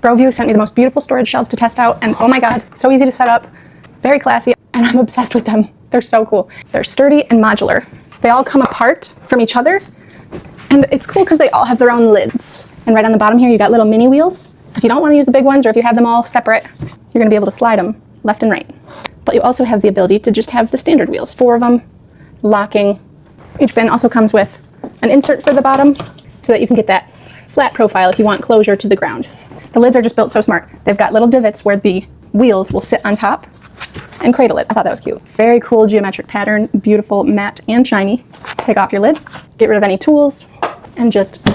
BROVIEW sent me the most beautiful storage shelves to test out, and oh my god, so easy to set up, very classy, and I'm obsessed with them. They're so cool. They're sturdy and modular. They all come apart from each other, and it's cool because they all have their own lids. And right on the bottom here, you got little mini wheels. If you don't want to use the big ones, or if you have them all separate, you're gonna be able to slide them left and right. But you also have the ability to just have the standard wheels, 4 of them, locking. Each bin also comes with an insert for the bottom so that you can get that flat profile if you want closure to the ground. The lids are just built so smart. They've got little divots where the wheels will sit on top and cradle it. I thought that was cute. Very cool geometric pattern, beautiful, matte and shiny. Take off your lid, get rid of any tools, and just,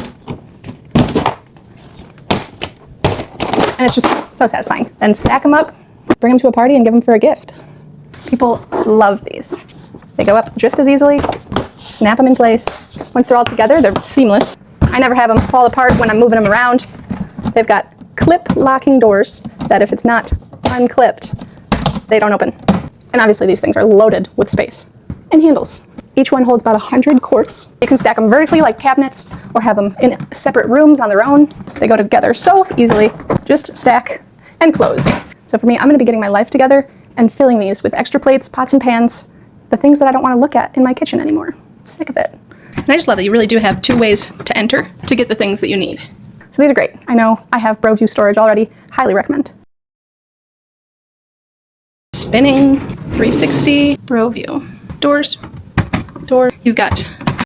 and it's just so satisfying. Then stack them up, bring them to a party and give them for a gift. People love these. They go up just as easily, snap them in place. Once they're all together, they're seamless. I never have them fall apart when I'm moving them around. They've got clip locking doors that if it's not unclipped, they don't open. And obviously these things are loaded with space and handles. Each one holds about 100 quarts. You can stack them vertically like cabinets or have them in separate rooms on their own. They go together so easily. Just stack and close. So for me, I'm gonna be getting my life together and filling these with extra plates, pots and pans, the things that I don't wanna look at in my kitchen anymore. I'm sick of it. And I just love that you really do have 2 ways to enter to get the things that you need. So these are great. I know I have BROVIEW storage already. Highly recommend. Spinning 360 BROVIEW. Doors. You've got